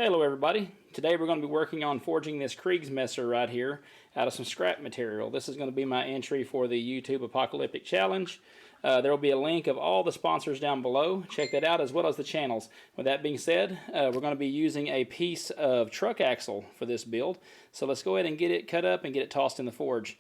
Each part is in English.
Hello everybody. Today we're going to be working on forging this KRIEGSMESSER right here out of some scrap material. This is going to be my entry for the YouTube Apocalyptic Challenge. There will be a link of all the sponsors down below. Check that out as well as the channels. With that being said, we're going to be using a piece of truck axle for this build. So let's go ahead and get it cut up and get it tossed in the forge.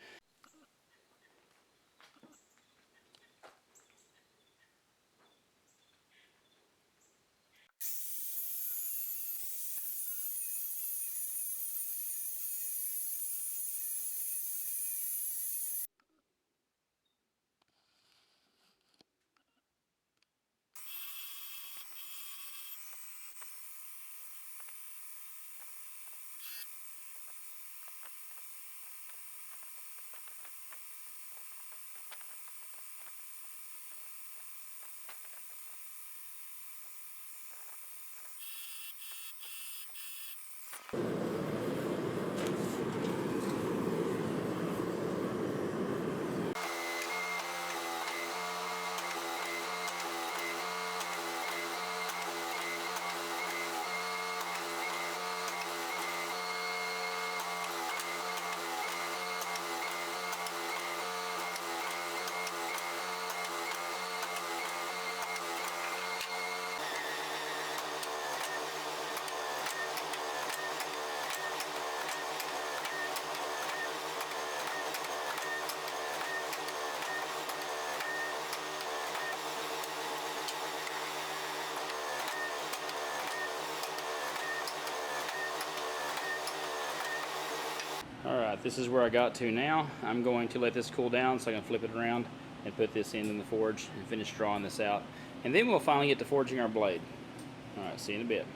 Alright, this is where I got to now. I'm going to let this cool down so I can flip it around and put this in the forge and finish drawing this out. And then we'll finally get to forging our blade. Alright, see you in a bit.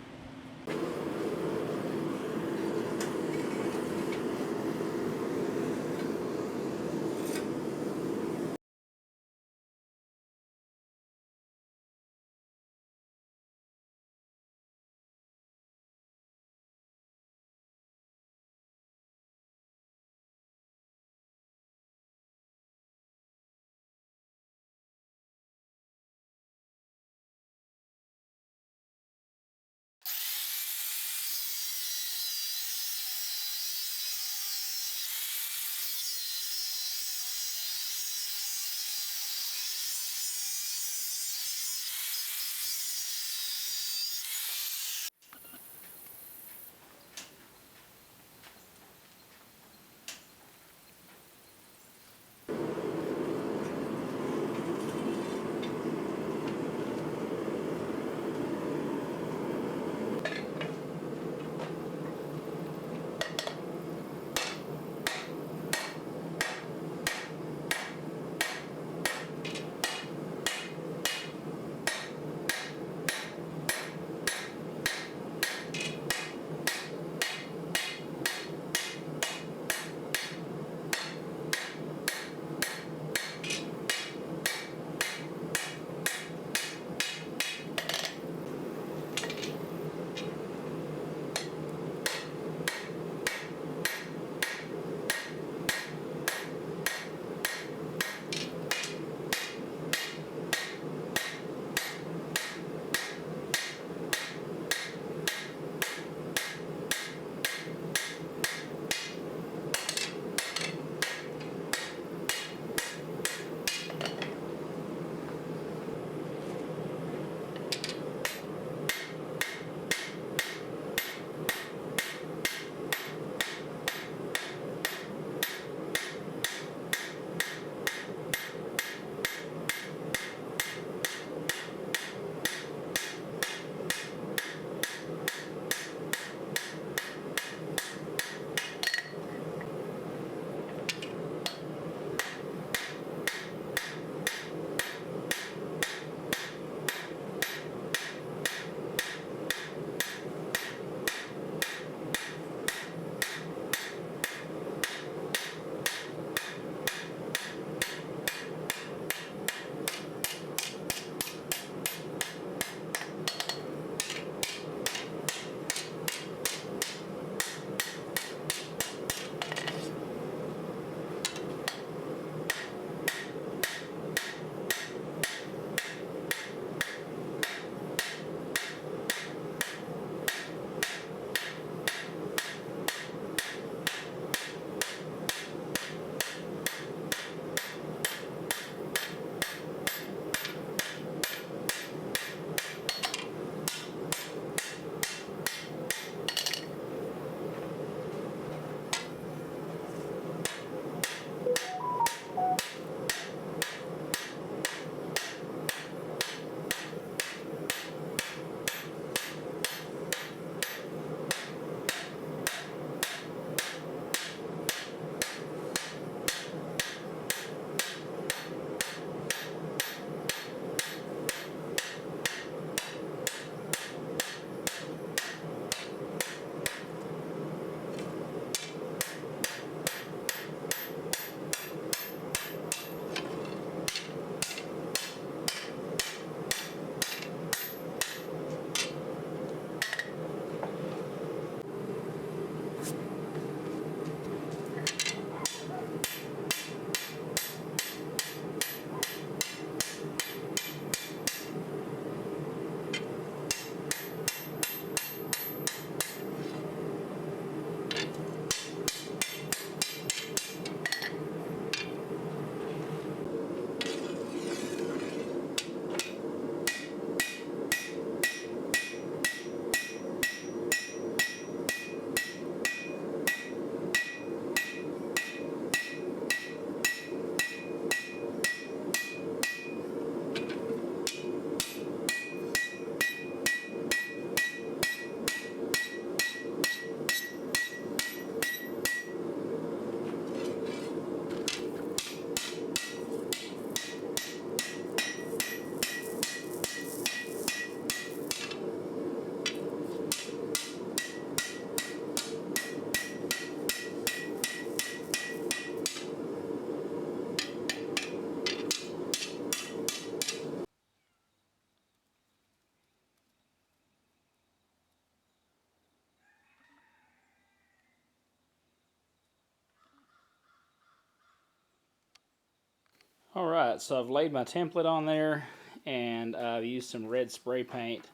Alright, so I've laid my template on there, and I've used some red spray paint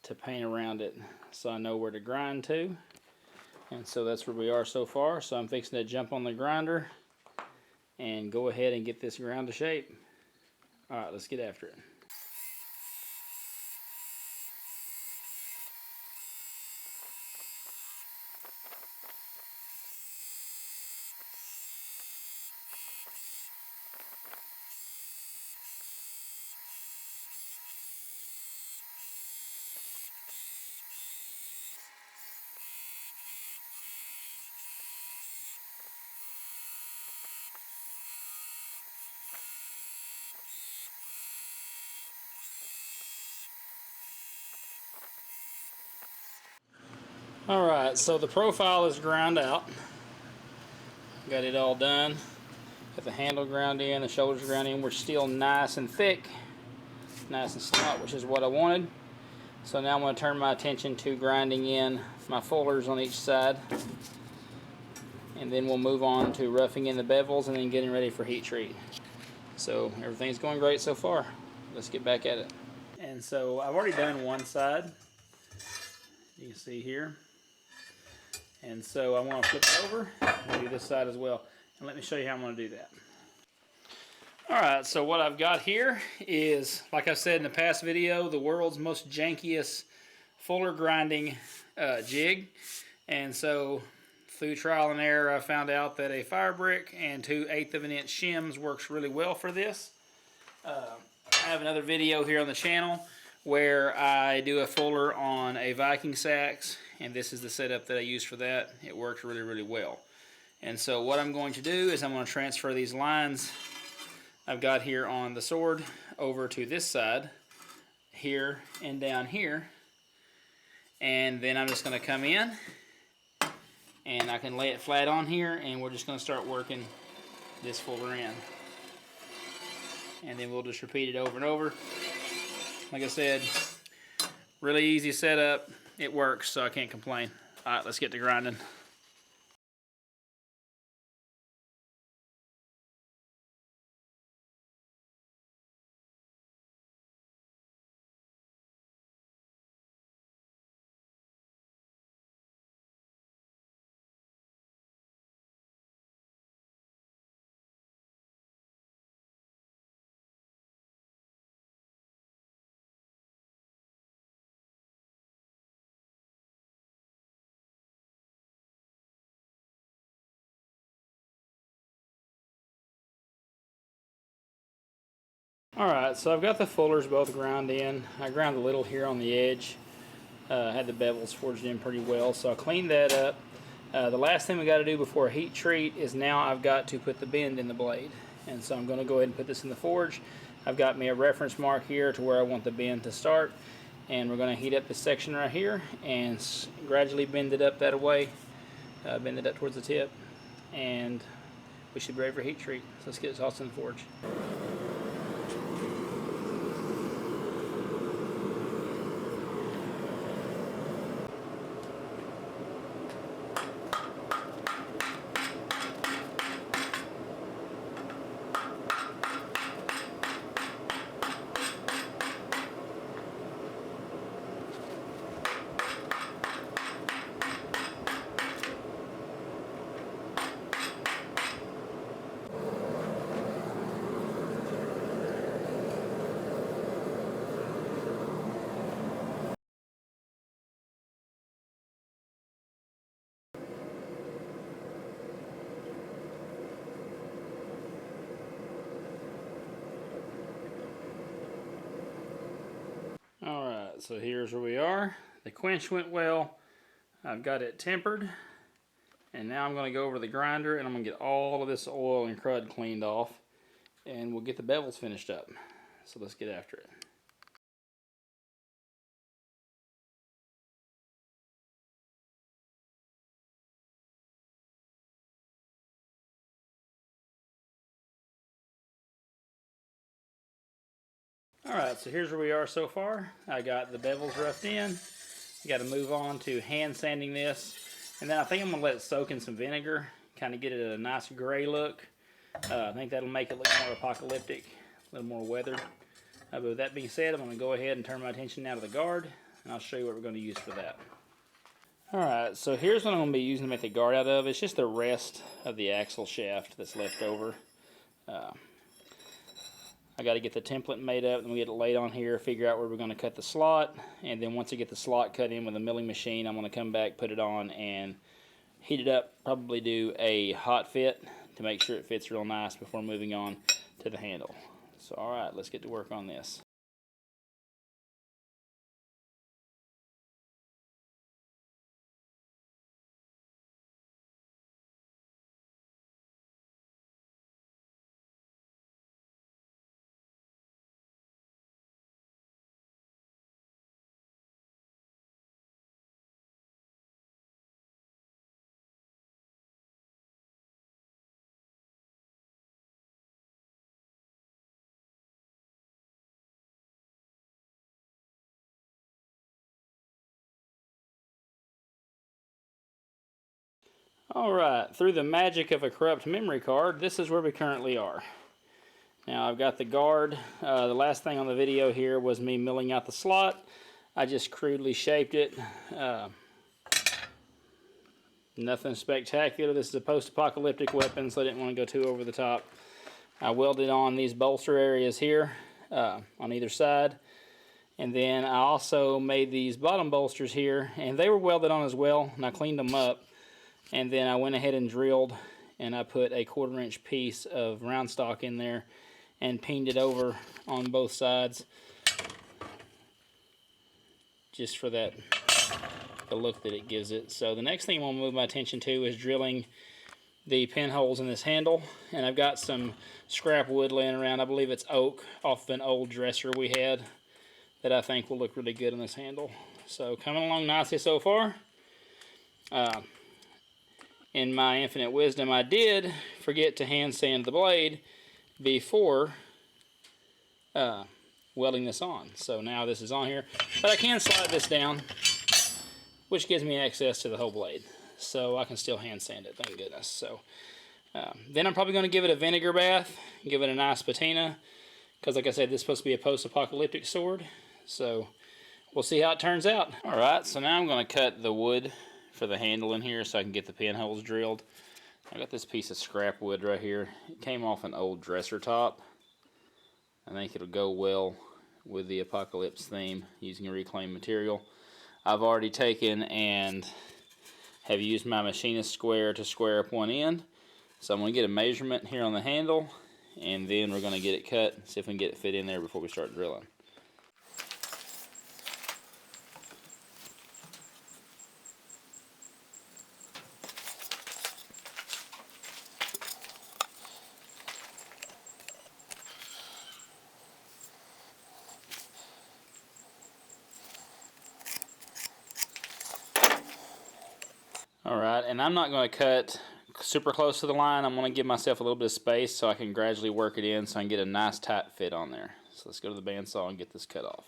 to paint around it so I know where to grind to. And so that's where we are so far. So I'm fixing to jump on the grinder and go ahead and get this ground to shape. Alright, let's get after it. Alright, so the profile is ground out. Got it all done. Got the handle ground in, the shoulders ground in. We're still nice and thick, nice and snot, which is what I wanted. So now I'm going to turn my attention to grinding in my fullers on each side. And then we'll move on to roughing in the bevels and then getting ready for heat treat. So everything's going great so far. Let's get back at it. And so I've already done one side. You can see here. And so I want to flip it over and do this side as well. And let me show you how I'm going to do that. Alright, so what I've got here is, like I said in the past video, the world's most jankiest fuller grinding jig. And so through trial and error, I found out that a fire brick and 2 1/8 of an inch shims works really well for this. I have another video here on the channel where I do a fuller on a Viking sax, and this is the setup that I use for that. It works really, really well. And so what I'm going to do is I'm going to transfer these lines I've got here on the sword over to this side, here and down here. And then I'm just going to come in, and I can lay it flat on here, and we're just going to start working this fuller in. And then we'll just repeat it over and over. Like I said, really easy setup. It works, so I can't complain. Alright, let's get to grinding. Alright, so I've got the fullers both ground in. I ground a little here on the edge. Had the bevels forged in pretty well, so I cleaned that up. The last thing we got to do before a heat treat is now I've got to put the bend in the blade. And so I'm going to go ahead and put this in the forge. I've got me a reference mark here to where I want the bend to start. And we're going to heat up this section right here and gradually bend it up that way. Bend it up towards the tip. And we should be ready for heat treat. So let's get it tossed in the forge. Alright, so here's where we are. The quench went well. I've got it tempered. And now I'm going to go over the grinder and I'm going to get all of this oil and crud cleaned off. And we'll get the bevels finished up. So let's get after it. Alright, so here's where we are so far. I got the bevels roughed in. I got to move on to hand sanding this. And then I think I'm going to let it soak in some vinegar. Kind of get it a nice gray look. I think that'll make it look more apocalyptic, a little more weathered. But with that being said, I'm going to go ahead and turn my attention now to the guard, and I'll show you what we're going to use for that. Alright, so here's what I'm going to be using to make the guard out of. It's just the rest of the axle shaft that's left over. I got to get the template made up, then we get it laid on here, figure out where we're going to cut the slot, and then once I get the slot cut in with a milling machine, I'm going to come back, put it on, and heat it up, probably do a hot fit to make sure it fits real nice before moving on to the handle. So alright, let's get to work on this. Alright, through the magic of a corrupt memory card, this is where we currently are. Now I've got the guard. The last thing on the video here was me milling out the slot. I just crudely shaped it. Nothing spectacular. This is a post-apocalyptic weapon, so I didn't want to go too over the top. I welded on these bolster areas here on either side. And then I also made these bottom bolsters here, and they were welded on as well, and I cleaned them up. And then I went ahead and drilled, and I put a 1/4 inch piece of round stock in there and peened it over on both sides, just for the look that it gives it. So the next thing I'm going to move my attention to is drilling the pinholes in this handle, and I've got some scrap wood laying around. I believe it's oak off an old dresser we had that I think will look really good on this handle. So coming along nicely so far. In my infinite wisdom, I did forget to hand sand the blade before welding this on. So now this is on here. But I can slide this down, which gives me access to the whole blade. So I can still hand sand it, thank goodness. So then I'm probably going to give it a vinegar bath, give it a nice patina, because like I said, this is supposed to be a post-apocalyptic sword. So we'll see how it turns out. Alright, so now I'm going to cut the wood for the handle in here so I can get the pinholes drilled. I got this piece of scrap wood right here. It came off an old dresser top. I think it'll go well with the apocalypse theme using a reclaimed material. I've already taken and have used my machinist square to square up one end. So I'm going to get a measurement here on the handle, and then we're going to get it cut, see if we can get it fit in there before we start drilling. Alright, and I'm not going to cut super close to the line. I'm going to give myself a little bit of space so I can gradually work it in so I can get a nice tight fit on there. So let's go to the bandsaw and get this cut off.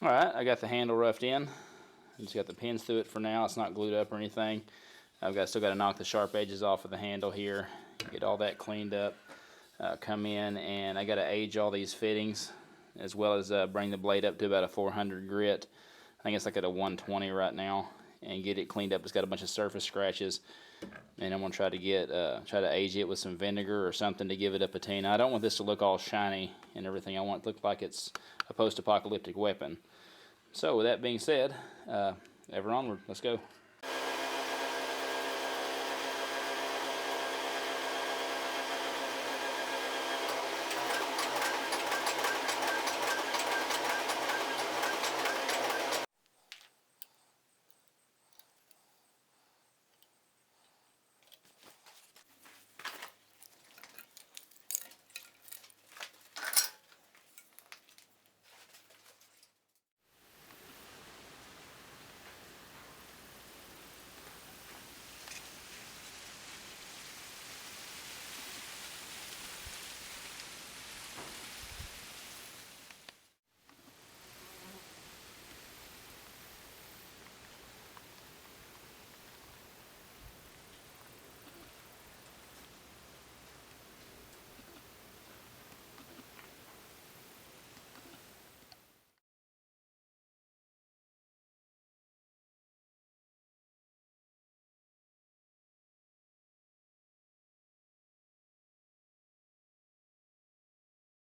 Alright, I got the handle roughed in. I just got the pins through it for now. It's not glued up or anything. Still got to knock the sharp edges off of the handle here, get all that cleaned up, come in, and I got to age all these fittings, as well as bring the blade up to about a 400 grit. I think it's like at a 120 right now, and get it cleaned up. It's got a bunch of surface scratches, and I'm going to try to age it with some vinegar or something to give it a patina. I don't want this to look all shiny and everything. I want it to look like it's a post-apocalyptic weapon. So with that being said, ever onward. Let's go.